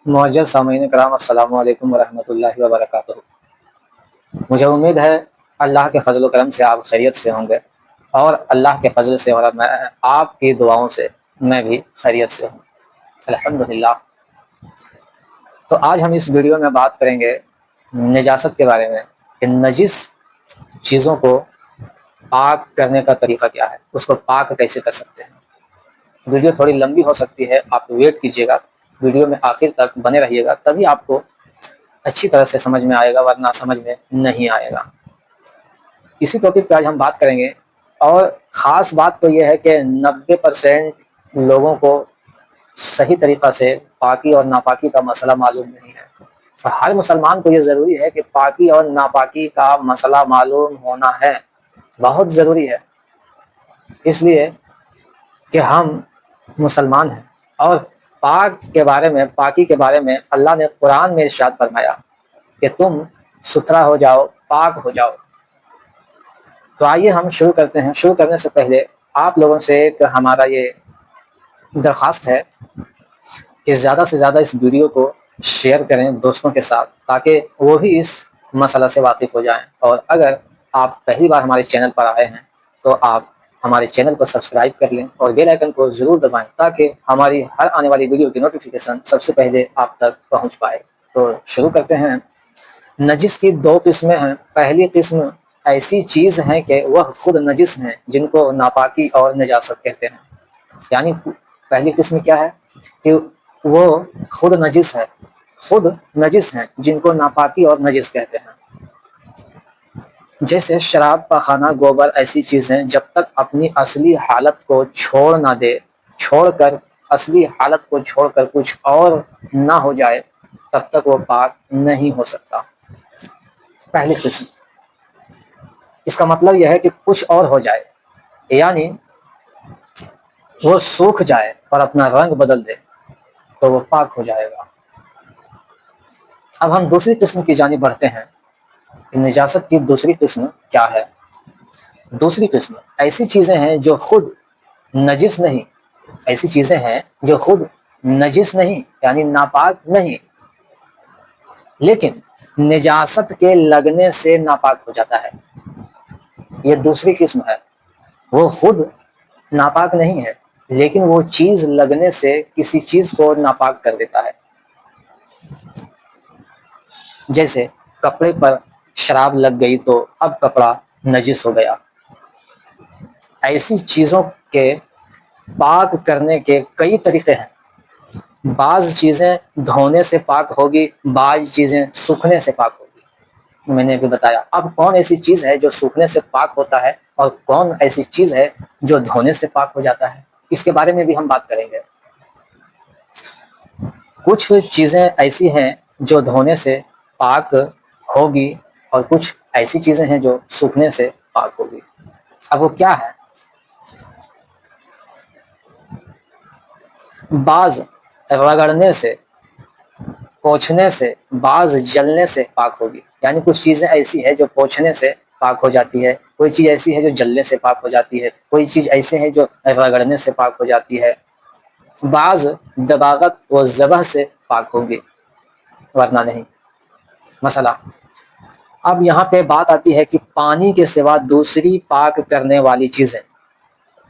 معزز سامعین کرام، السلام علیکم ورحمۃ اللہ وبرکاتہ۔ مجھے امید ہے اللہ کے فضل و کرم سے آپ خیریت سے ہوں گے، اور اللہ کے فضل سے اور میں آپ کی دعاؤں سے میں بھی خیریت سے ہوں الحمدللہ۔ تو آج ہم اس ویڈیو میں بات کریں گے نجاست کے بارے میں کہ نجس چیزوں کو پاک کرنے کا طریقہ کیا ہے، اس کو پاک کیسے کر سکتے ہیں۔ ویڈیو تھوڑی لمبی ہو سکتی ہے، آپ ویٹ کیجیے گا، ویڈیو میں آخر تک بنے رہیے گا، تبھی آپ کو اچھی طرح سے سمجھ میں آئے گا، ورنہ سمجھ میں نہیں آئے گا۔ اسی ٹاپک پہ آج ہم بات کریں گے، اور خاص بات تو یہ ہے کہ 90% لوگوں کو صحیح طریقہ سے پاکی اور ناپاکی کا مسئلہ معلوم نہیں ہے۔ ہر مسلمان کو یہ ضروری ہے کہ پاکی اور ناپاکی کا مسئلہ معلوم ہونا ہے، بہت ضروری ہے، اس لیے کہ ہم مسلمان ہیں۔ اور پاکی کے بارے میں اللہ نے قرآن میں ارشاد فرمایا کہ تم ستھرا ہو جاؤ، پاک ہو جاؤ۔ تو آئیے ہم شروع کرتے ہیں۔ شروع کرنے سے پہلے آپ لوگوں سے ایک ہمارا یہ درخواست ہے کہ زیادہ سے زیادہ اس ویڈیو کو شیئر کریں دوستوں کے ساتھ، تاکہ وہ بھی اس مسئلہ سے واقف ہو جائیں۔ اور اگر آپ پہلی بار ہمارے چینل پر آئے ہیں تو آپ ہمارے چینل کو سبسکرائب کر لیں اور بیل آئیکن کو ضرور دبائیں، تاکہ ہماری ہر آنے والی ویڈیو کی نوٹیفیکیشن سب سے پہلے آپ تک پہنچ پائے۔ تو شروع کرتے ہیں۔ نجس کی دو قسمیں ہیں۔ پہلی قسم ایسی چیز ہیں کہ وہ خود نجس ہیں، جن کو ناپاکی اور نجاست کہتے ہیں۔ یعنی پہلی قسم کیا ہے کہ وہ خود نجس ہیں جن کو ناپاکی اور نجس کہتے ہیں۔ جیسے شراب، پاخانہ، گوبر، ایسی چیزیں جب تک اپنی اصلی حالت کو چھوڑ کر کچھ اور نہ ہو جائے، تب تک وہ پاک نہیں ہو سکتا۔ پہلی قسم، اس کا مطلب یہ ہے کہ کچھ اور ہو جائے، یعنی وہ سوکھ جائے اور اپنا رنگ بدل دے تو وہ پاک ہو جائے گا۔ اب ہم دوسری قسم کی جانب بڑھتے ہیں۔ نجاست کی دوسری قسم کیا ہے؟ دوسری قسم ایسی چیزیں ہیں جو خود نجس نہیں، یعنی ناپاک نہیں، لیکن نجاست کے لگنے سے ناپاک ہو جاتا ہے۔ یہ دوسری قسم ہے۔ وہ خود ناپاک نہیں ہے، لیکن وہ چیز لگنے سے کسی چیز کو ناپاک کر دیتا ہے۔ جیسے کپڑے پر شراب لگ گئی تو اب کپڑا نجس ہو گیا۔ ایسی چیزوں کے پاک کرنے کے کئی طریقے ہیں۔ بعض چیزیں دھونے سے پاک ہوگی، بعض چیزیں سوکھنے سے پاک ہوگی۔ میں نے بھی بتایا۔ اب کون ایسی چیز ہے جو سوکھنے سے پاک ہوتا ہے اور کون ایسی چیز ہے جو دھونے سے پاک ہو جاتا ہے، اس کے بارے میں بھی ہم بات کریں گے۔ کچھ چیزیں ایسی ہیں جو دھونے سے پاک ہوگی، اور کچھ ایسی چیزیں ہیں جو سوکھنے سے پاک ہوگی۔ اب وہ کیا ہے؟ بعض رگڑنے سے، پوچھنے سے، بعض جلنے سے پاک ہوگی۔ یعنی کچھ چیزیں ایسی ہیں جو پوچھنے سے پاک ہو جاتی ہے، کوئی چیز ایسی ہے جو جلنے سے پاک ہو جاتی ہے، کوئی چیز ایسی ہے جو رگڑنے سے پاک ہو جاتی ہے۔ بعض دباغت و ذبح سے پاک ہوگی، ورنہ نہیں۔ مسئلہ اب یہاں پہ بات آتی ہے کہ پانی کے سوا دوسری پاک کرنے والی چیزیں،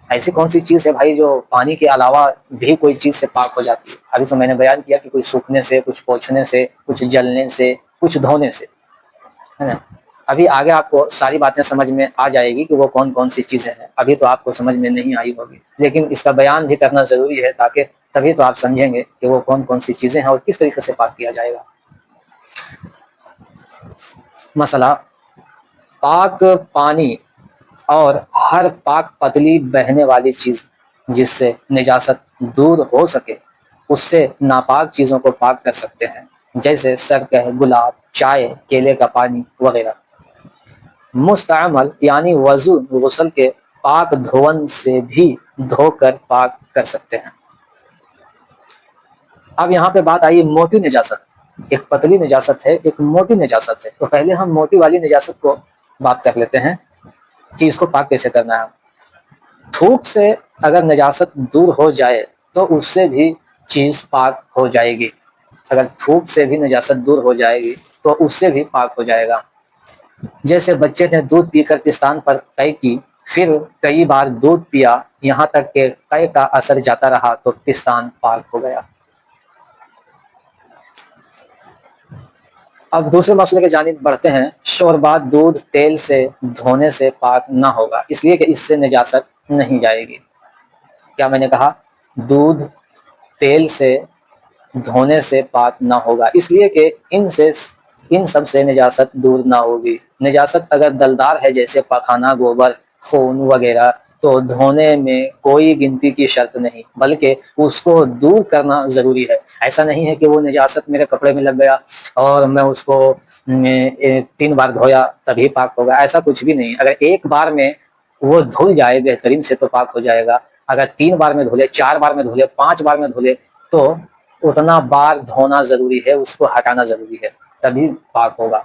ایسی کون سی چیز ہے بھائی جو پانی کے علاوہ بھی کوئی چیز سے پاک ہو جاتی ہے؟ ابھی تو میں نے بیان کیا کہ کچھ سوکھنے سے، کچھ پوچھنے سے، کچھ جلنے سے، کچھ دھونے سے، ہے نا۔ ابھی آگے آپ کو ساری باتیں سمجھ میں آ جائے گی کہ وہ کون کون سی چیزیں ہیں۔ ابھی تو آپ کو سمجھ میں نہیں آئی ہوگی، لیکن اس کا بیان بھی کرنا ضروری ہے، تاکہ تبھی تو آپ سمجھیں گے کہ وہ کون کون سی چیزیں ہیں اور کس طریقے سے پاک کیا جائے گا۔ مسئلہ پاک پانی اور ہر پاک پتلی بہنے والی چیز جس سے نجاست دور ہو سکے، اس سے ناپاک چیزوں کو پاک کر سکتے ہیں، جیسے سرکہ، گلاب، چائے، کیلے کا پانی وغیرہ۔ مستعمل یعنی وضو، غسل کے پاک دھون سے بھی دھو کر پاک کر سکتے ہیں۔ اب یہاں پہ بات آئی موٹی نجاست۔ ایک پتلی نجاست ہے، ایک موٹی نجاست ہے۔ تو پہلے ہم موٹی والی نجاست کو بات کر لیتے ہیں کہ اس کو پاک کیسے کرنا ہے۔ تھوک سے اگر نجاست دور ہو جائے تو اس سے بھی چیز پاک ہو جائے گی۔ اگر تھوک سے بھی نجاست دور ہو جائے گی تو اس سے بھی پاک ہو جائے گا۔ جیسے بچے نے دودھ پی کر پستان پر قے کی، پھر کئی بار دودھ پیا یہاں تک کہ قے کا اثر جاتا رہا تو پستان پاک ہو گیا۔ اب دوسرے مسئلے کی جانب بڑھتے ہیں۔ شوربات دودھ تیل سے دھونے سے پاک نہ ہوگا، اس لیے کہ اس سے نجاست نہیں جائے گی۔ کیا میں نے کہا؟ دودھ تیل سے دھونے سے پاک نہ ہوگا، اس لیے کہ ان سب سے نجاست دور نہ ہوگی۔ نجاست اگر دلدار ہے جیسے پاخانہ، گوبر، خون وغیرہ تو دھونے میں کوئی گنتی کی شرط نہیں، بلکہ اس کو دور کرنا ضروری ہے۔ ایسا نہیں ہے کہ وہ نجاست میرے کپڑے میں لگ گیا اور میں اس کو 3 بار دھویا تبھی پاک ہوگا، ایسا کچھ بھی نہیں۔ اگر ایک بار میں وہ دھل جائے بہترین سے تو پاک ہو جائے گا۔ اگر 3 بار میں دھولے، 4 بار میں دھولے، 5 بار میں دھولے تو اتنا بار دھونا ضروری ہے، اس کو ہٹانا ضروری ہے، تبھی پاک ہوگا۔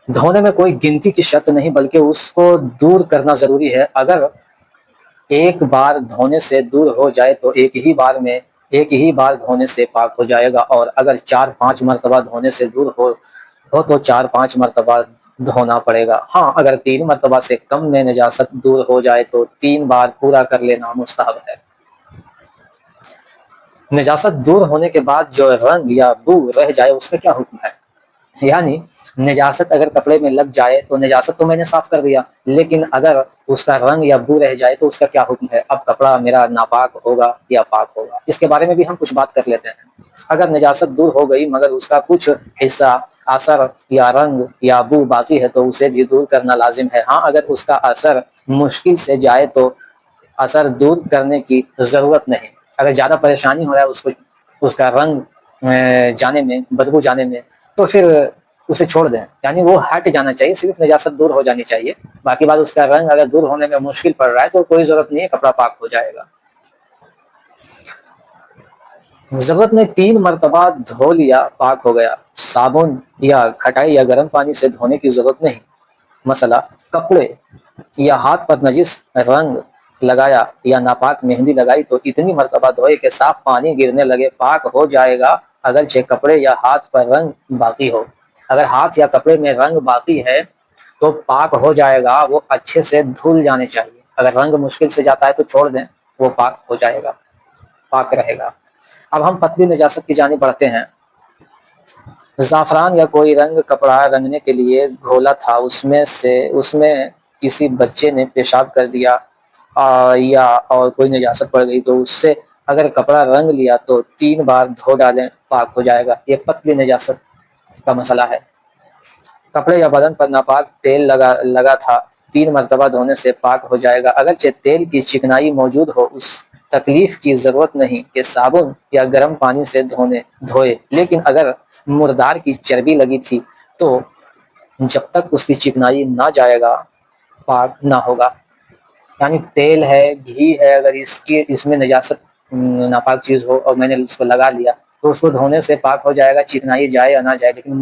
دھونے میں کوئی گنتی کی شرط نہیں، بلکہ اس کو دور کرنا ضروری ہے۔ اگر ایک بار دھونے سے دور ہو جائے تو ایک ہی بار دھونے سے پاک ہو جائے گا، اور اگر 4-5 مرتبہ دھونے سے دور ہو تو 4-5 مرتبہ دھونا پڑے گا۔ ہاں، اگر 3 مرتبہ سے کم میں نجاست دور ہو جائے تو 3 بار پورا کر لینا مستحب ہے۔ نجاست دور ہونے کے بعد جو رنگ یا بو رہ جائے اس کا کیا حکم ہے؟ یعنی نجاست اگر کپڑے میں لگ جائے تو نجاست تو میں نے صاف کر دیا، لیکن اگر اس کا رنگ یا بو رہ جائے تو اس کا کیا حکم ہے؟ اب کپڑا میرا ناپاک ہوگا یا پاک ہوگا؟ اس کے بارے میں بھی ہم کچھ بات کر لیتے ہیں۔ اگر نجاست دور ہو گئی مگر اس کا کچھ حصہ، اثر یا رنگ یا بو باقی ہے تو اسے بھی دور کرنا لازم ہے۔ ہاں، اگر اس کا اثر مشکل سے جائے تو اثر دور کرنے کی ضرورت نہیں۔ اگر زیادہ پریشانی ہو رہا ہے اس کا رنگ جانے میں، بدبو جانے میں، تو پھر اسے چھوڑ دیں، یعنی وہ ہٹ جانا چاہیے، صرف نجاست دور ہو جانی چاہیے۔ باقی بات اس کا رنگ اگر دور ہونے میں مشکل پڑ رہا ہے تو کوئی ضرورت نہیں ہے، کپڑا پاک ہو جائے گا۔ ضرورت نے 3 مرتبہ دھو لیا پاک ہو گیا، صابن یا کھٹائی یا گرم پانی سے دھونے کی ضرورت نہیں۔ مسئلہ کپڑے یا ہاتھ پر نجس رنگ لگایا یا ناپاک مہندی لگائی تو اتنی مرتبہ دھوئے کہ صاف پانی گرنے لگے، پاک ہو جائے گا، اگرچہ کپڑے یا ہاتھ پر رنگ باقی ہو۔ اگر ہاتھ یا کپڑے میں رنگ باقی ہے تو پاک ہو جائے گا، وہ اچھے سے دھل جانے چاہیے۔ اگر رنگ مشکل سے جاتا ہے تو چھوڑ دیں، وہ پاک ہو جائے گا، پاک رہے گا۔ اب ہم پتلی نجاست کی جانب بڑھتے ہیں۔ زعفران یا کوئی رنگ کپڑا رنگنے کے لیے گھولا تھا، اس میں کسی بچے نے پیشاب کر دیا یا اور کوئی نجاست پڑ گئی تو اس سے اگر کپڑا رنگ لیا تو 3 بار دھو ڈالیں، پاک ہو جائے گا۔ یہ پتلی نجاست کا مسئلہ ہے۔ کپڑے یا بدن پر ناپاک تیل لگا تھا، 3 مرتبہ دھونے سے پاک ہو جائے گا، اگرچہ تیل کی چکنائی موجود ہو، اس تکلیف کی ضرورت نہیں کہ صابن یا گرم پانی سے دھوئے، لیکن اگر مردار کی چربی لگی تھی تو جب تک اس کی چکنائی نہ جائے گا پاک نہ ہوگا۔ یعنی تیل ہے، گھی ہے، اگر اس میں نجاست ناپاک چیز ہو اور میں نے اس کو لگا لیا تو اس کو دھونے سے پاک ہو جائے گا، چکنائی جائے یا نہ جائے۔ لیکن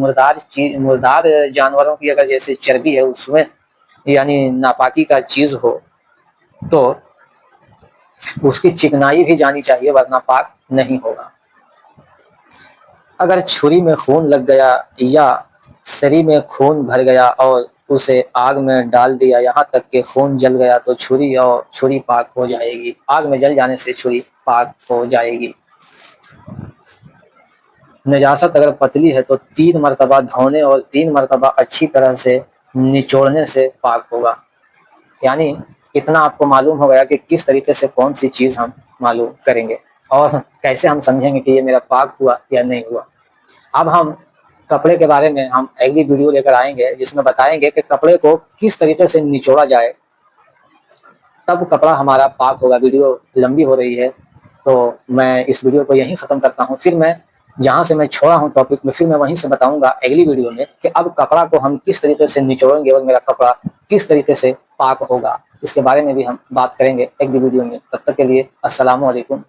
مردار جانوروں کی اگر جیسے چربی ہے اس میں یعنی ناپاکی کا چیز ہو تو اس کی چکنائی بھی جانی چاہیے، ورنہ پاک نہیں ہوگا۔ اگر چھری میں خون لگ گیا یا سری میں خون بھر گیا اور اسے آگ میں ڈال دیا یہاں تک کہ خون جل گیا تو چھری پاک ہو جائے گی۔ آگ میں جل جانے سے چھری پاک ہو جائے گی۔ نجاست اگر پتلی ہے تو 3 مرتبہ دھونے اور 3 مرتبہ اچھی طرح سے نچوڑنے سے پاک ہوگا۔ یعنی اتنا آپ کو معلوم ہو گیا کہ کس طریقے سے کون سی چیز ہم معلوم کریں گے اور کیسے ہم سمجھیں گے کہ یہ میرا پاک ہوا یا نہیں ہوا۔ اب ہم کپڑے کے بارے میں ہم اگلی ویڈیو لے کر آئیں گے جس میں بتائیں گے کہ کپڑے کو کس طریقے سے نچوڑا جائے، تب کپڑا ہمارا پاک ہوگا۔ ویڈیو لمبی ہو رہی ہے تو میں اس ویڈیو کو یہیں ختم کرتا ہوں، پھر میں جہاں سے میں چھوڑا ہوں ٹاپک میں پھر میں وہیں سے بتاؤں گا اگلی ویڈیو میں کہ اب کپڑا کو ہم کس طریقے سے نچوڑیں گے اور میرا کپڑا کس طریقے سے پاک ہوگا۔ اس کے بارے میں بھی ہم بات کریں گے اگلی ویڈیو میں۔ تب تک کے لیے السلام علیکم۔